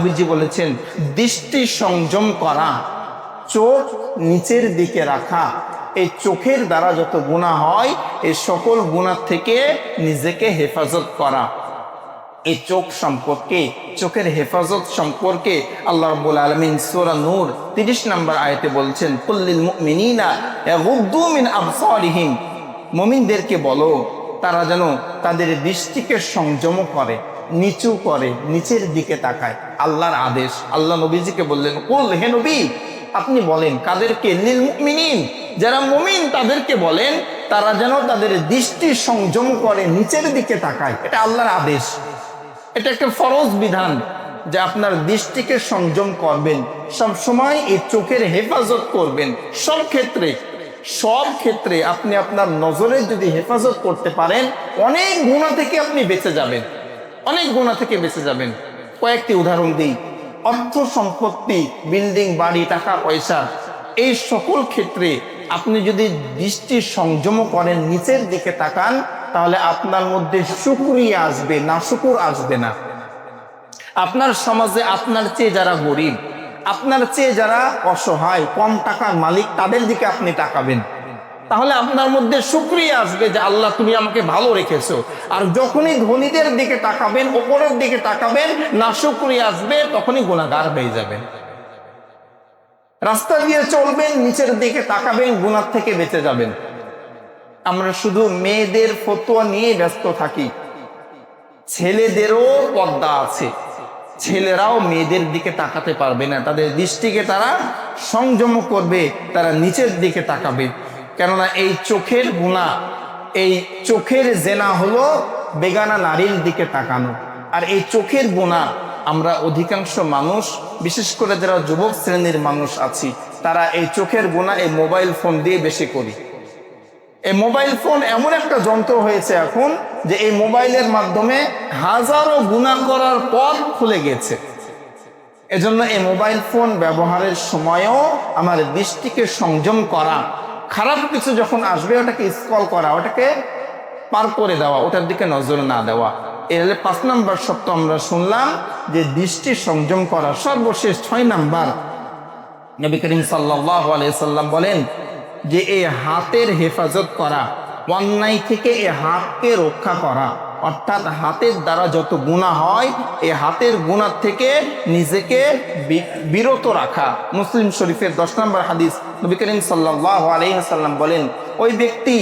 নবীজি বলেছেন দৃষ্টি সংযম করা, চোখ নিচের দিকে রাখা, এই চোখের দ্বারা যত গুনাহ হয় এই সকল গুনাহ থেকে নিজেকে হেফাজত করা। এই চোখ সম্পর্কে, চোখের হেফাজত সম্পর্কে আল্লাহ রাব্বুল আলামিন সূরা নূর 30 নম্বর আয়াতে বলছেন, কুল্লিল মুমিনিনা ইয়াগুদ্দু মিন আবসারিহিম, মুমিনদেরকে বলো তারা যেন তাদের দৃষ্টিকে সংযম করে, নিচু করে, নিচের দিকে তাকায়। আল্লাহর আদেশ। আল্লাহ নবীজিকে বললেন, কুল, হে নবী আপনি বলেন কাদেরকে? লিল মুমিনিন, যারা মুমিন তাদেরকে বলেন তারা যেন তাদের দৃষ্টি সংযম করে, নিচের দিকে তাকায়। এটা আল্লাহর আদেশ, এটা একটা ফরজ বিধান যে আপনার দৃষ্টিকে সংযম করবেন, সব সময় এই চোখের হেফাজত করবেন। সব ক্ষেত্রে আপনি আপনার নজরের যদি হেফাজত করতে পারেন অনেক গুনাহ থেকে আপনি বেঁচে যাবেন, অনেক গুনাহ থেকে বেঁচে যাবেন। কয়েকটি উদাহরণ দিই। অর্থ সম্পত্তি, বিল্ডিং, বাড়ি, টাকা পয়সা, এই সকল ক্ষেত্রে আপনি যদি দৃষ্টি সংযম করেন, নিচের দিকে তাকান, তাহলে আপনার মধ্যে শুকরিয়া আসবে, নাশুকুর আসবে না। আপনার সমাজে আপনার চেয়ে যারা গরিব, আপনার চেয়ে যারা অসহায়, কম টাকার মালিক, তাদের দিকে আপনি তাকাবেন, তাহলে আপনার মধ্যে শুকরিয়া আসবে যে আল্লাহ তুমি আমাকে ভালো রেখেছো। আর যখনই ধনীদের দিকে তাকাবেন, ওপরের দিকে তাকাবেন, নাশুকরিয়া আসবে, তখনই গুনাহগার হয়ে যাবেন। রাস্তা দিয়ে চলবেন, নিচের দিকে তাকাবেন, গুনাহ থেকে বেঁচে যাবেন। আমরা শুধু মেয়েদের ফতোয়া নিয়ে ব্যস্ত থাকি, ছেলেদেরও পর্দা আছে। ছেলেরাও মেয়েদের দিকে তাকাতে পারবে না, তাদের দৃষ্টিকে তারা সংযম করবে, তারা নিচের দিকে তাকাবে। কেননা এই চোখের গুনাহ, এই চোখের জেনা হলো বেগানা নারীর দিকে তাকানো। আর এই চোখের গুনাহ আমরা অধিকাংশ মানুষ, বিশেষ করে যারা যুবক শ্রেণীর মানুষ আছি, তারা এই চোখের গুনাহ এই মোবাইল ফোন দিয়ে বেশি করি। এই মোবাইল ফোন এমন একটা যন্ত্র হয়েছে এখন যে এই মোবাইলের মাধ্যমে হাজারো গুনাহ করার পথ খুলে গেছে। এজন্য এই মোবাইল ফোন ব্যবহারের সময়ও আমার দৃষ্টিকে সংযম করা, খারাপ কিছু যখন আসবে ওটাকে স্ক্রল করা, ওটাকে পার করে দেওয়া, ওটার দিকে নজর না দেওয়া। এর 5 নম্বর সত্য আমরা শুনলাম যে দৃষ্টি সংযম করা। সর্বশেষ 6 নম্বর, নবী করিম সাল্লাল্লাহু আলাইহি সাল্লাম বলেন যে এই হাতের হেফাজত করা, অন্যায় থেকে এই হাতকে রক্ষা করা, অর্থাৎ হাতের দ্বারা যত গুনাহ হয় এই হাতের গুনাহ থেকে নিজেকে বিরত রাখা। মুসলিম শরীফের 10 নম্বর হাদিস, নবী করিম সাল্লাল্লাহু আলাইহি সাল্লাম বলেন, ওই ব্যক্তি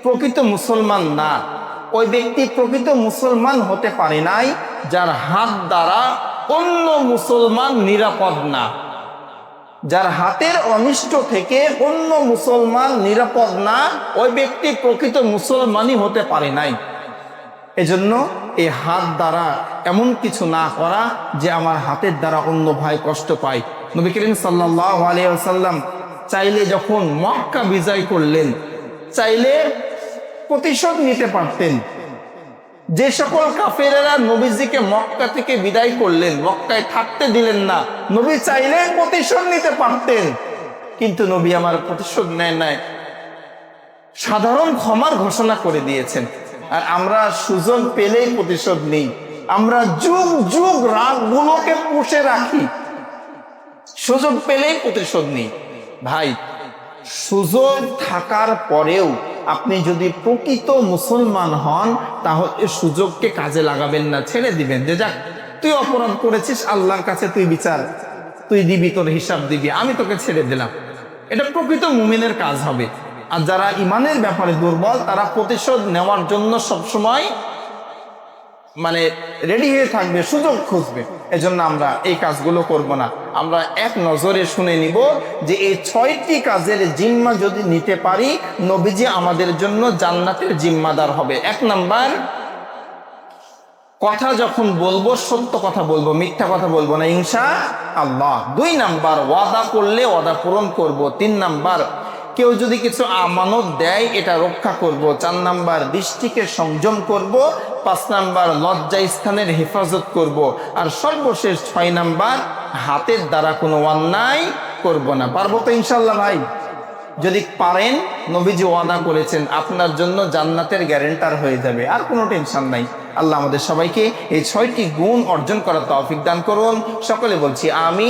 প্রকৃত মুসলমান না, ওই ব্যক্তি প্রকৃত মুসলমান হতে পারে নাই যার হাত দ্বারা অন্য মুসলমান নিরাপদ না। যার হাতের অনিষ্ট থেকে অন্য মুসলমান নিরাপদ না, ওই ব্যক্তি প্রকৃত মুসলমানই হতে পারে নাই। এজন্য এই হাত দ্বারা এমন কিছু না করা যে আমার হাতের দ্বারা অন্য ভাই কষ্ট পায়। নবী করিম সাল্লাল্লাহু আলাইহি ওয়াসাল্লাম চাইলে যখন মক্কা বিজয় করলেন, চাইলে প্রতিশোধ নিতে পারতেন। যে সকল কাফেরেরা নবীজিকে মক্কা থেকে বিদায় করলেন, মক্কায় থাকতে দিলেন না, নবী চাইলে প্রতিশোধ নিতে পারতেন, কিন্তু নবী আমার প্রতিশোধ নেয় নাই, সাধারণ ক্ষমার ঘোষণা করে দিয়েছেন। আর আমরা সুযোগ পেলেই প্রতিশোধ নেই, আমরা যুগ যুগ রাগগুলোকে পুষে রাখি, সুযোগ পেলেই প্রতিশোধ নেই। ভাই, সুযোগ থাকার পরেও আপনি যদি প্রকৃত মুসলমান হন তাহলে সুযোগকে কাজে লাগাবেন না, ছেড়ে দিবেন যে যাক তুই অপরাধ করেছিস, আল্লাহর কাছে তুই বিচার, তুই দিবি, তোর হিসাব দিবি, আমি তোকে ছেড়ে দিলাম। এটা প্রকৃত মুমিনের কাজ হবে। আর যারা ইমানের ব্যাপারে দুর্বল তারা প্রতিশোধ নেওয়ার জন্য সবসময় রেডি হয়ে থাকবে, সুযোগ খুঁজবে। এজন্য আমরা এই কাজগুলো করব না। আমরা এক নজরে শুনে নিব যে এই 6টি কাজের জিম্মা যদি নিতে পারি, নবীজি আমাদের জন্য জান্নাতের জিম্মাদার হবে। 1 নাম্বার, কথা যখন বলবো সত্য কথা বলবো, মিথ্যা কথা বলবো না ইনশাআল্লাহ। 2 নাম্বার, ওয়াদা করলে ওয়াদা পূরণ করব। 3 নাম্বার, কেউ যদি কিছু আমানত দেয় এটা রক্ষা করব। 4 নাম্বার, দৃষ্টিকে সংযম করব। 5 নাম্বার, লজ্জা স্থানের হেফাজত করব। আর সর্বশেষ 6 নাম্বার, হাতের দ্বারা কোনো অন্যায় করব না। পারবো তো ইনশাআল্লাহ ভাই? যদি পারেন, নবীজি ওয়াদা করেছেন আপনার জন্য জান্নাতের গ্যারেন্টার হয়ে যাবে, আর কোনো টেনশন নাই। আল্লাহ আমাদের সবাইকে এই 6টি গুণ অর্জন করার তৌফিক দান করুন। সকলে বলছি আমিন।